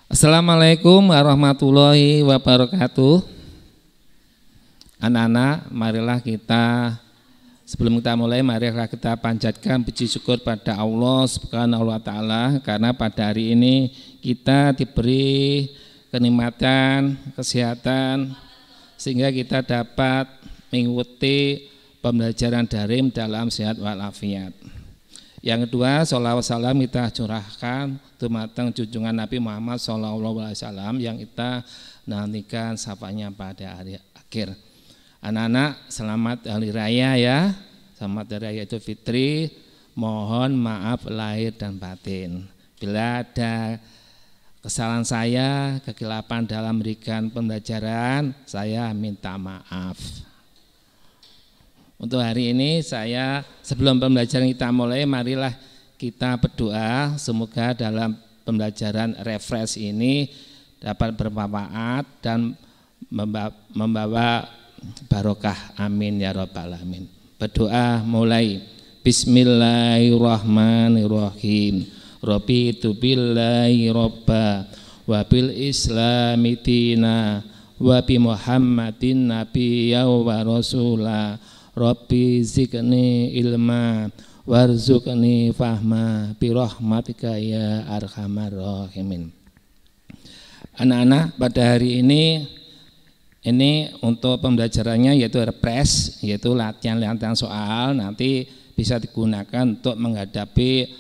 Assalamualaikum warahmatullahi wabarakatuh. Anak-anak, marilah kita sebelum kita mulai, marilah kita panjatkan puji syukur pada Allah Subhanahu wa taala karena pada hari ini kita diberi kenikmatan, kesehatan sehingga kita dapat mengikuti pembelajaran daring dalam sehat walafiat. Yang kedua, sholawat salam kita curahkan dumateng junjungan Nabi Muhammad SAW yang kita nantikan syafaatnya pada hari akhir. Anak-anak, selamat hari raya ya, selamat hari raya Idul Fitri. Mohon maaf lahir dan batin. Bila ada kesalahan saya, kekilapan dalam memberikan pembelajaran, saya minta maaf. Untuk hari ini saya sebelum pembelajaran kita mulai, marilah kita berdoa semoga dalam pembelajaran refresh ini dapat bermanfaat dan membawa barokah. Amin ya rabbal alamin. Berdoa mulai. Bismillahirrahmanirrahim. Raditu billahi robba wa bil islami dina wa bi Muhammadin nabiyya wa rasula. Rabbi zikni ilma warzuqni fahma birahmatika ya arhamar rahimin. Anak-anak, pada hari ini untuk pembelajarannya yaitu refresh, yaitu latihan soal, nanti bisa digunakan untuk menghadapi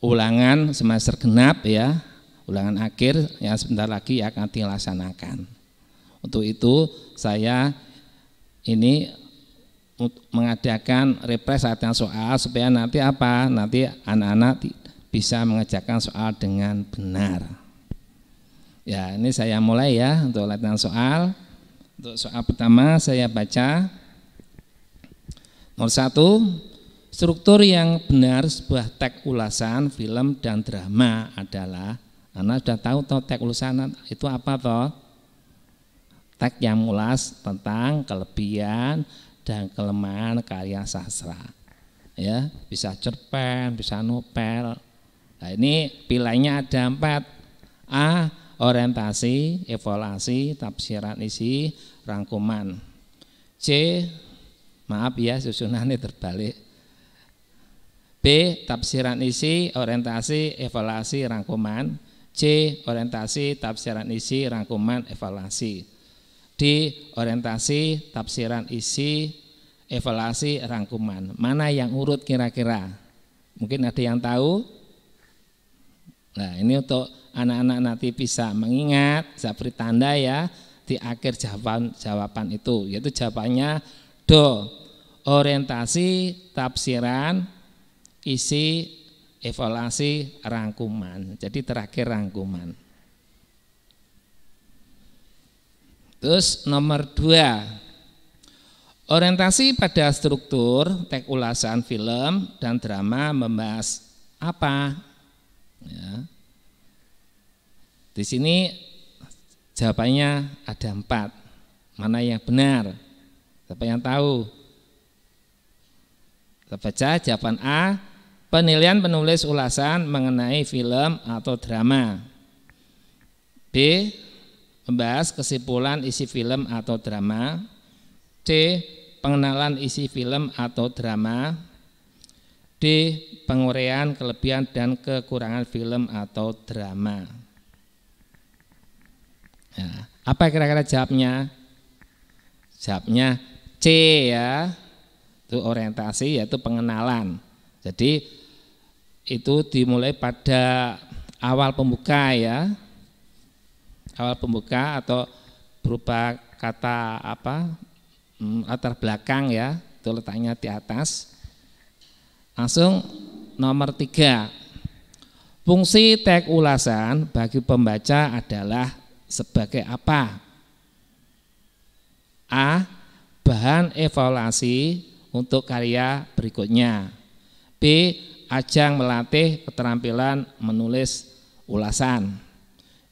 ulangan semester genap ya, ulangan akhir yang sebentar lagi akan dilaksanakan. Untuk itu saya ini mengadakan refresh latihan soal supaya nanti apa? Nanti anak-anak bisa mengerjakan soal dengan benar. Ya, ini saya mulai ya untuk latihan soal. Untuk soal pertama saya baca. Nomor 1, struktur yang benar sebuah teks ulasan film dan drama adalah, anak sudah tahu toh teks ulasan itu apa toh? Teks yang mulas tentang kelebihan dan kelemahan karya sastra. Ya, bisa cerpen, bisa novel. Nah, ini pilihannya ada 4. A. Orientasi, evaluasi, tafsiran isi, rangkuman. C. Maaf ya, susunannya terbalik. B. Tafsiran isi, orientasi, evaluasi, rangkuman. C. Orientasi, tafsiran isi, rangkuman, evaluasi. D. Orientasi, tafsiran isi, evaluasi, rangkuman. Mana yang urut kira-kira? Mungkin ada yang tahu? Nah, ini untuk anak-anak nanti bisa mengingat, bisa beri tanda ya di akhir jawaban itu, yaitu jawabannya do. Orientasi, tafsiran, isi, evaluasi, rangkuman. Jadi terakhir rangkuman. Terus nomor 2, orientasi pada struktur teks ulasan film dan drama membahas apa? Ya. Di sini jawabannya ada 4. Mana yang benar? Siapa yang tahu? Kita baca jawaban A, penilaian penulis ulasan mengenai film atau drama. B, membahas kesimpulan isi film atau drama. C. Pengenalan isi film atau drama. D. Penguraian kelebihan dan kekurangan film atau drama. Ya, apa kira-kira jawabnya? Jawabnya C ya. Itu orientasi, yaitu pengenalan. Jadi itu dimulai pada awal pembuka ya. Awal pembuka atau berupa kata apa, latar belakang ya, itu letaknya di atas. Langsung nomor 3, fungsi teks ulasan bagi pembaca adalah sebagai apa? A. Bahan evaluasi untuk karya berikutnya. B. Ajang melatih keterampilan menulis ulasan.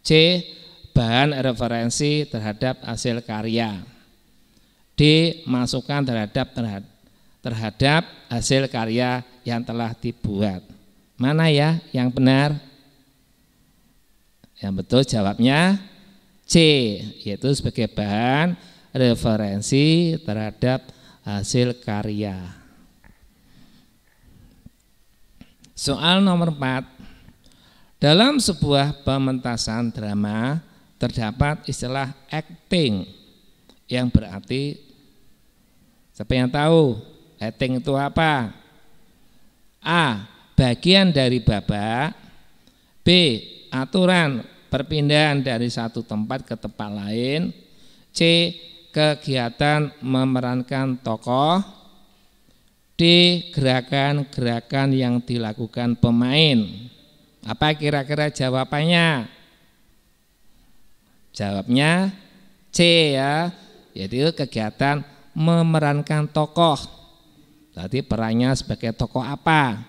C. Bahan referensi terhadap hasil karya. D. Masukan terhadap hasil karya yang telah dibuat. Mana ya yang benar? Yang betul jawabnya C, yaitu sebagai bahan referensi terhadap hasil karya. Soal nomor 4. Dalam sebuah pementasan drama terdapat istilah acting yang berarti, siapa yang tahu acting itu apa? A. Bagian dari babak. B. Aturan perpindahan dari satu tempat ke tempat lain. C. Kegiatan memerankan tokoh. D. Gerakan-gerakan yang dilakukan pemain. Apa kira-kira jawabannya? Jawabnya C ya, yaitu kegiatan memerankan tokoh. Berarti perannya sebagai tokoh apa?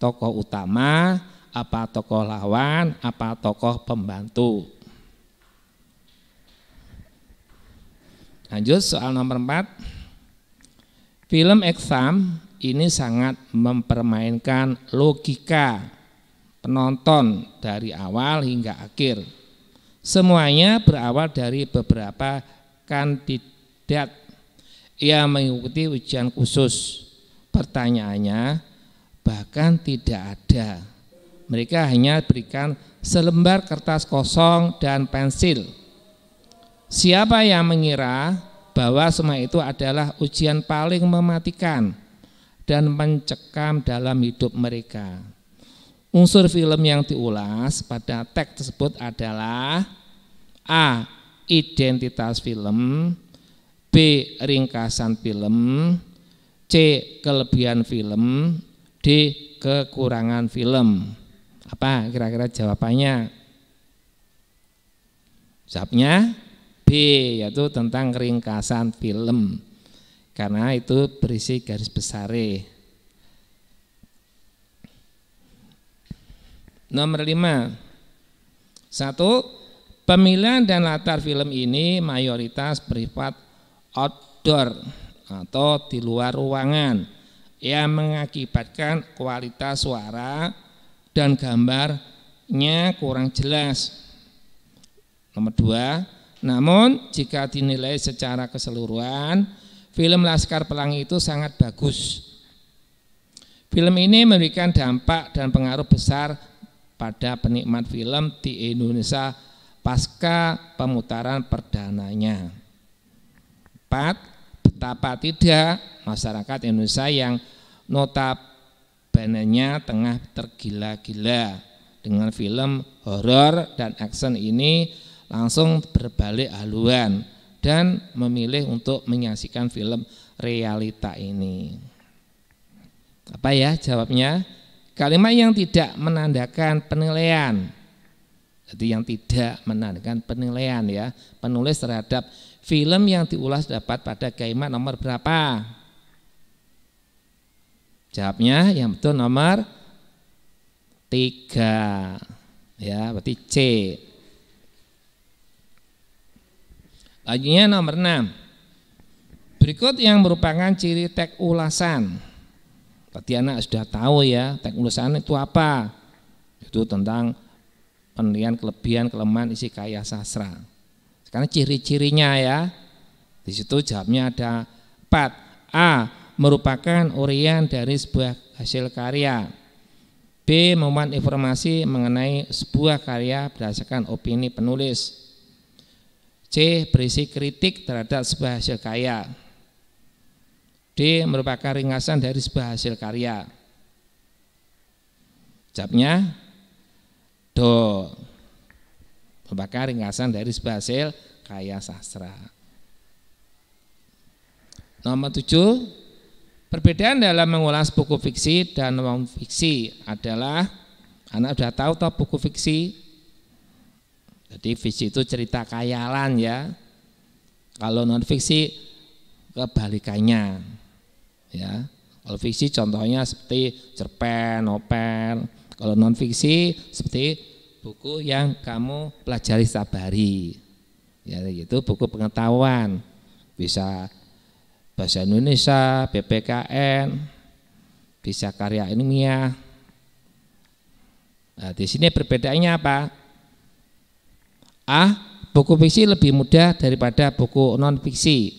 Tokoh utama, apa tokoh lawan, apa tokoh pembantu. Lanjut soal nomor 4. Film Exam ini sangat mempermainkan logika penonton dari awal hingga akhir. Semuanya berawal dari beberapa kandidat yang mengikuti ujian khusus. Pertanyaannya bahkan tidak ada. Mereka hanya berikan selembar kertas kosong dan pensil. Siapa yang mengira bahwa semua itu adalah ujian paling mematikan dan mencekam dalam hidup mereka? Unsur film yang diulas pada teks tersebut adalah A. Identitas film. B. Ringkasan film. C. Kelebihan film. D. Kekurangan film. Apa kira-kira jawabannya? Jawabnya B, yaitu tentang ringkasan film. Karena itu berisi garis besar. Nomor 5. 1. Pemilihan dan latar film ini mayoritas bersifat outdoor atau di luar ruangan yang mengakibatkan kualitas suara dan gambarnya kurang jelas. Nomor 2. Namun jika dinilai secara keseluruhan, film Laskar Pelangi itu sangat bagus. Film ini memberikan dampak dan pengaruh besar pada penikmat film di Indonesia pasca pemutaran perdananya. 4. Betapa tidak masyarakat Indonesia yang notabene-nya tengah tergila-gila dengan film horor dan action ini langsung berbalik haluan dan memilih untuk menyaksikan film realita ini. Apa ya jawabnya? Kalimat yang tidak menandakan penilaian. Jadi yang tidak menandakan penilaian ya. Penulis terhadap film yang diulas dapat pada kalimat nomor berapa? Jawabnya yang betul nomor 3. Ya, berarti C. Selanjutnya nomor 6. Berikut yang merupakan ciri teks ulasan. Tadi anak sudah tahu ya, teks ulasan itu apa? Itu tentang penilaian kelebihan, kelemahan isi karya sastra. Sekarang ciri-cirinya ya. Di situ jawabnya ada 4. A. Merupakan uraian dari sebuah hasil karya. B. Memuat informasi mengenai sebuah karya berdasarkan opini penulis. C. Berisi kritik terhadap sebuah hasil karya. D. Merupakan ringkasan dari sebuah hasil karya. Jawabnya do. Merupakan ringkasan dari sebuah hasil karya sastra. Nomor 7. Perbedaan dalam mengulas buku fiksi dan non fiksi adalah, anak sudah tahu toh buku fiksi. Jadi fiksi itu cerita khayalan ya. Kalau non fiksi kebalikannya. Ya. Kalau fiksi contohnya seperti cerpen, novel. Kalau non fiksi seperti buku yang kamu pelajari setiap hari. Ya itu buku pengetahuan. Bisa bahasa Indonesia, PPKN, bisa karya ilmiah. Nah, di sini perbedaannya apa? A. Buku fiksi lebih mudah daripada buku non-fiksi.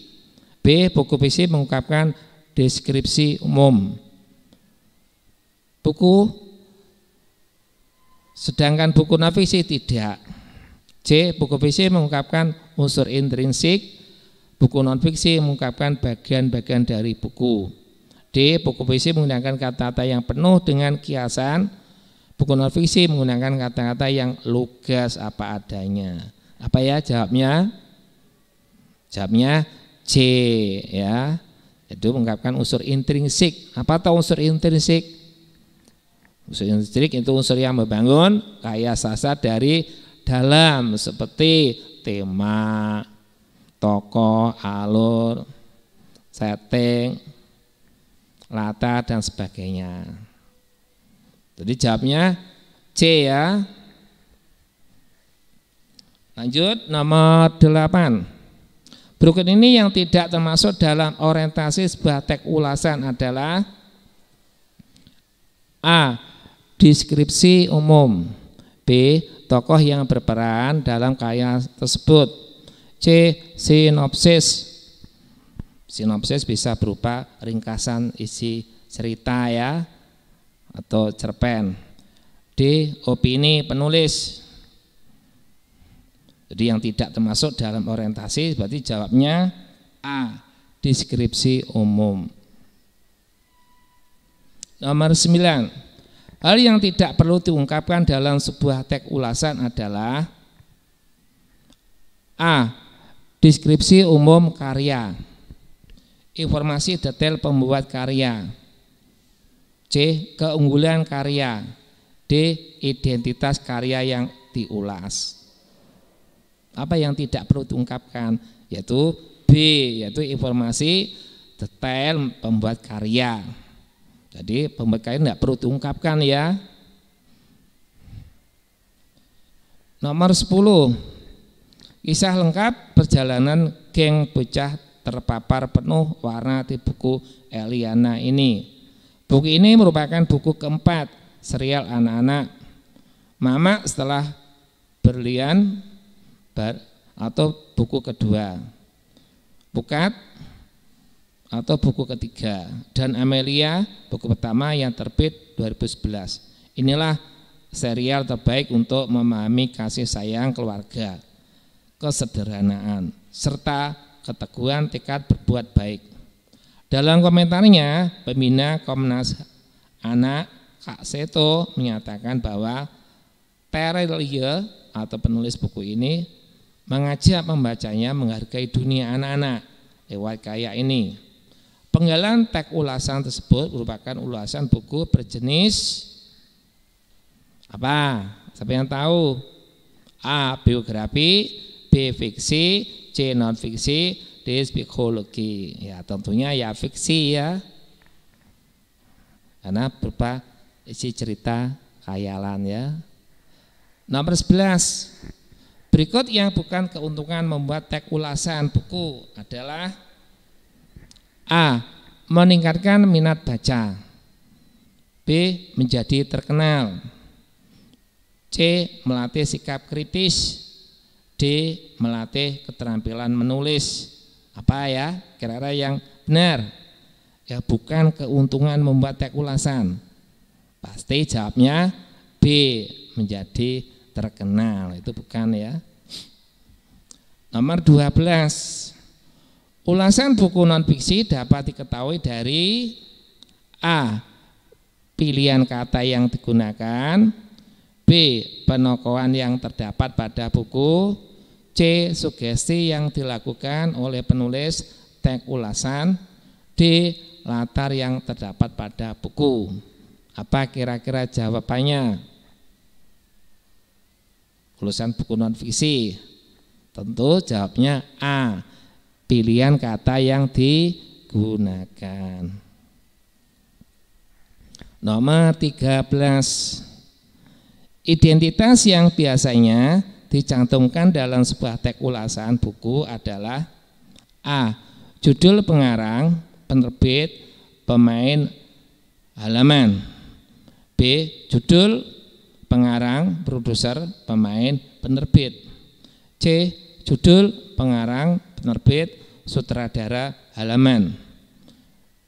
B. Buku fiksi mengungkapkan deskripsi umum. Sedangkan buku non-fiksi tidak. C. Buku fiksi mengungkapkan unsur intrinsik, buku non-fiksi mengungkapkan bagian-bagian dari buku. D. Buku fiksi menggunakan kata-kata yang penuh dengan kiasan, buku non-fiksi menggunakan kata-kata yang lugas apa adanya. Apa ya jawabnya? Jawabnya C ya. Itu mengungkapkan unsur intrinsik. Apa tahu unsur intrinsik? Unsur intrinsik itu unsur yang membangun kaya sastra dari dalam, seperti tema, tokoh, alur, setting, latar dan sebagainya. Jadi jawabnya C ya. Lanjut nomor 8. Berikut ini yang tidak termasuk dalam orientasi sebuah teks ulasan adalah A. Deskripsi umum. B. Tokoh yang berperan dalam karya tersebut. C. Sinopsis. Sinopsis bisa berupa ringkasan isi cerita ya, atau cerpen. D. Opini penulis. Jadi yang tidak termasuk dalam orientasi berarti jawabnya A. Deskripsi umum. Nomor 9. Hal yang tidak perlu diungkapkan dalam sebuah teks ulasan adalah A. Deskripsi umum karya, informasi detail pembuat karya. C. Keunggulan karya. D. Identitas karya yang diulas. Apa yang tidak perlu diungkapkan? Yaitu B, yaitu informasi detail pembuat karya. Jadi pembuat karya tidak perlu diungkapkan ya. Nomor 10. Kisah lengkap perjalanan geng bocah terpapar penuh warna di buku Eliana ini. Buku ini merupakan buku keempat serial anak-anak Mama setelah Berlian atau buku kedua, Pukat atau buku ketiga, dan Amelia buku pertama yang terbit 2011. Inilah serial terbaik untuk memahami kasih sayang keluarga, kesederhanaan, serta keteguhan tekad berbuat baik. Dalam komentarnya, pembina Komnas Anak Kak Seto menyatakan bahwa Terelie atau penulis buku ini mengajak pembacanya menghargai dunia anak-anak lewat karya ini. Penggalan teks ulasan tersebut merupakan ulasan buku berjenis apa? Siapa yang tahu? A. Biografi, B. Fiksi, C. Non fiksi, D. Psikologi. Ya tentunya ya fiksi ya, karena berupa isi cerita khayalan ya. Nomor 11. Berikut yang bukan keuntungan membuat teks ulasan buku adalah A. Meningkatkan minat baca. B. Menjadi terkenal. C. Melatih sikap kritis. D. Melatih keterampilan menulis. Apa ya kira-kira yang benar? Ya bukan keuntungan membuat teks ulasan. Pasti jawabnya B. Menjadi terkenal, itu bukan ya. Nomor 12. Ulasan buku non-fiksi dapat diketahui dari A. Pilihan kata yang digunakan. B. Penokohan yang terdapat pada buku. C. Sugesti yang dilakukan oleh penulis teks ulasan. D. Latar yang terdapat pada buku. Apa kira-kira jawabannya? Ulasan buku non-fiksi, tentu jawabnya A. Pilihan kata yang digunakan. Nomor 13. Identitas yang biasanya dicantumkan dalam sebuah teks ulasan buku adalah A. Judul pengarang, penerbit, pemain, halaman. B. Judul pengarang, produser, pemain, penerbit. C. Judul, pengarang, penerbit, sutradara, halaman.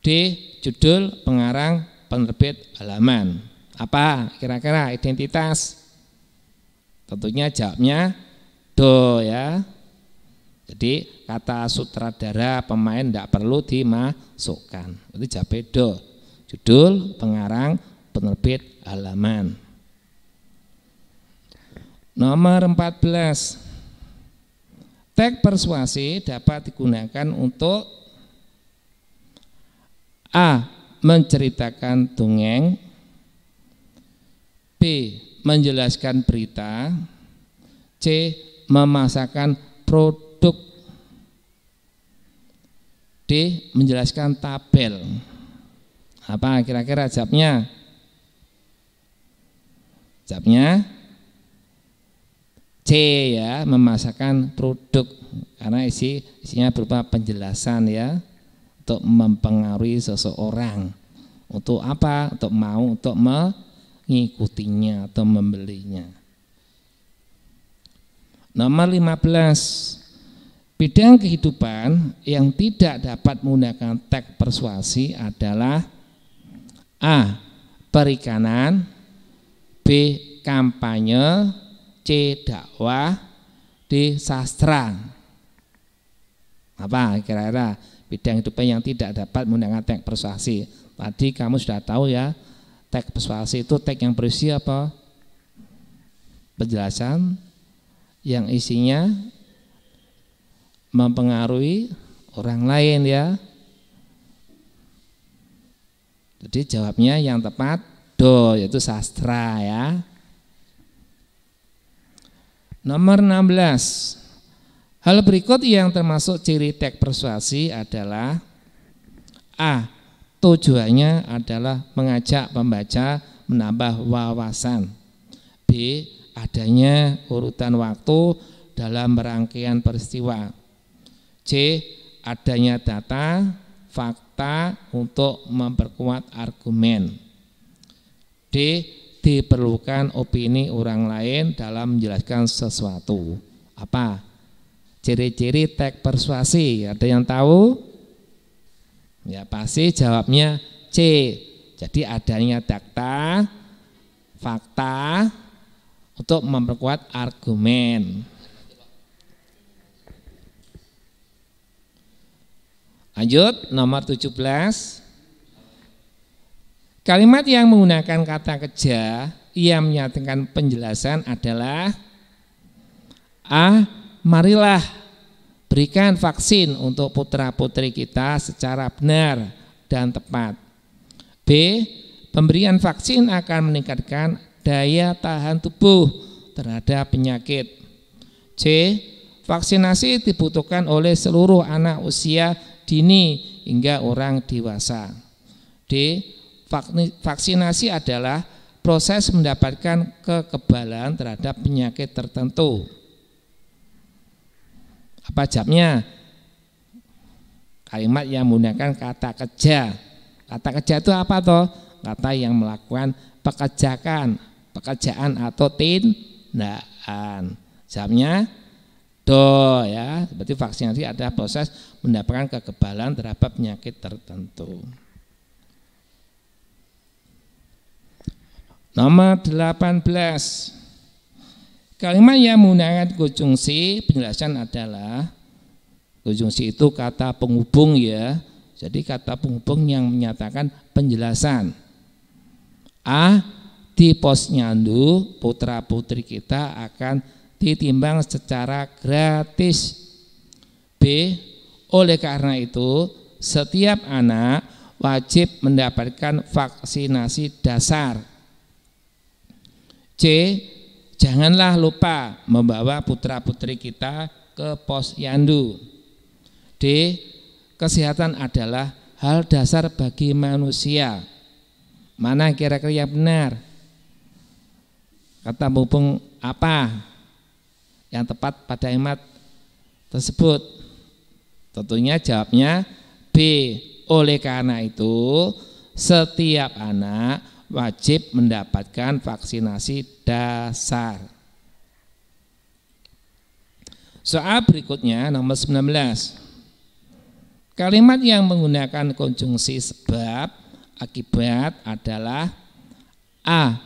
D. Judul, pengarang, penerbit, halaman. Apa kira-kira identitas? Tentunya jawabnya do ya. Jadi kata sutradara, pemain tidak perlu dimasukkan. Itu jawabnya do. Judul, pengarang, penerbit, halaman. Nomor 14. Teks persuasi dapat digunakan untuk A. Menceritakan dongeng, B. Menjelaskan berita, C. Memasarkan produk, D. Menjelaskan tabel. Apa kira-kira jawabnya? Jawabnya C ya, memasarkan produk, karena isinya berupa penjelasan ya, untuk mempengaruhi seseorang. Untuk apa? Untuk mengikutinya atau membelinya. Nomor 15. Bidang kehidupan yang tidak dapat menggunakan teks persuasi adalah A. Perikanan, B. Kampanye, C. Dakwah, D. Sastra. Apa kira-kira bidang kehidupan yang tidak dapat menggunakan teks persuasi? Tadi kamu sudah tahu ya, teks persuasi itu teks yang berisi apa? Penjelasan yang isinya mempengaruhi orang lain ya. Jadi jawabnya yang tepat do, yaitu sastra ya. Nomor 16. Hal berikut yang termasuk ciri teks persuasi adalah A. Tujuannya adalah mengajak pembaca menambah wawasan. B. Adanya urutan waktu dalam rangkaian peristiwa. C. Adanya data, fakta untuk memperkuat argumen. D. Diperlukan opini orang lain dalam menjelaskan sesuatu. Apa ciri-ciri teks persuasi? Ada yang tahu? Ya pasti jawabnya C. Jadi adanya data, fakta untuk memperkuat argumen. Lanjut, nomor 17. Kalimat yang menggunakan kata keja yang menyatakan penjelasan adalah A. Marilah berikan vaksin untuk putra-putri kita secara benar dan tepat. B. Pemberian vaksin akan meningkatkan daya tahan tubuh terhadap penyakit. C. Vaksinasi dibutuhkan oleh seluruh anak usia dini hingga orang dewasa. D. Vaksinasi adalah proses mendapatkan kekebalan terhadap penyakit tertentu. Apa jawabnya? Kalimat yang menggunakan kata keja. Kata keja itu apa toh? Kata yang melakukan pekerjaan atau tindakan. Jawabnya do ya. Berarti vaksinasi adalah proses mendapatkan kekebalan terhadap penyakit tertentu. Nomor 18. Kalimat yang menggunakan konjungsi penjelasan adalah, konjungsi itu kata penghubung ya. Jadi kata penghubung yang menyatakan penjelasan. A. Di posyandu putra putri kita akan ditimbang secara gratis. B. Oleh karena itu setiap anak wajib mendapatkan vaksinasi dasar. C. Janganlah lupa membawa putra-putri kita ke posyandu. D. Kesehatan adalah hal dasar bagi manusia. Mana kira-kira yang benar? Kata penghubung apa yang tepat pada kalimat tersebut? Tentunya jawabnya B. Oleh karena itu setiap anak wajib mendapatkan vaksinasi dasar. Soal berikutnya nomor 19. Kalimat yang menggunakan konjungsi sebab akibat adalah A.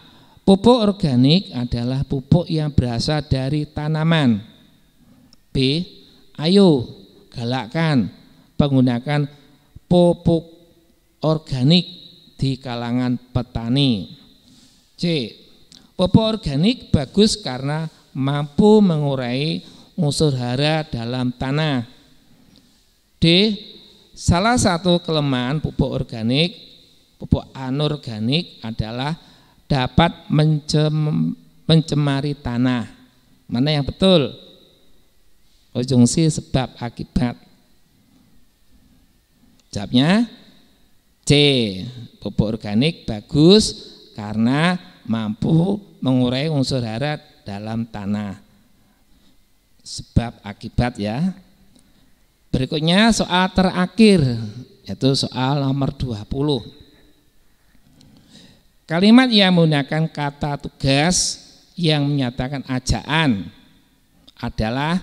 Pupuk organik adalah pupuk yang berasal dari tanaman. B. Ayo galakkan penggunaan pupuk organik di kalangan petani. C. Pupuk organik bagus karena mampu mengurai unsur hara dalam tanah. D. Salah satu kelemahan pupuk organik, pupuk anorganik adalah dapat mencemari tanah. Mana yang betul? Konjungsi sebab akibat. Jawabnya C. Pupuk organik bagus karena mampu mengurai unsur hara dalam tanah. Sebab akibat ya. Berikutnya soal terakhir, yaitu soal nomor 20. Kalimat yang menggunakan kata tugas yang menyatakan ajaan adalah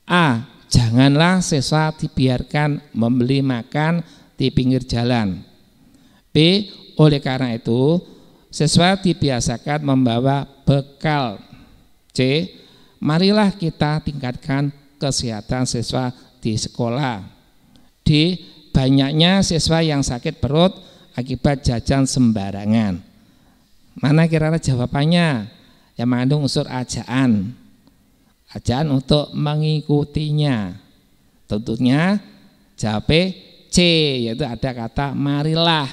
A. Janganlah siswa dibiarkan membeli makan di pinggir jalan. B. Oleh karena itu siswa dibiasakan membawa bekal. C. Marilah kita tingkatkan kesehatan siswa di sekolah. D. Banyaknya siswa yang sakit perut akibat jajan sembarangan. Mana kira-kira jawabannya? Yang mengandung unsur ajaan. Ajaan untuk mengikutinya. Tentunya jawab C, yaitu ada kata marilah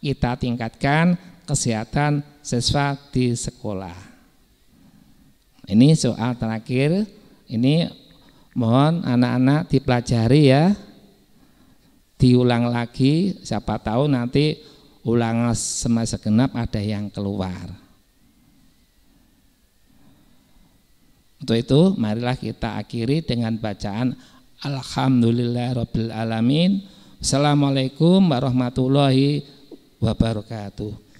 kita tingkatkan kesehatan siswa di sekolah. Ini soal terakhir. Ini mohon anak-anak dipelajari ya, diulang lagi, siapa tahu nanti ulangan semester genap ada yang keluar. Untuk itu marilah kita akhiri dengan bacaan Alhamdulillahirabbil alamin. Assalamualaikum warahmatullahi wabarakatuh.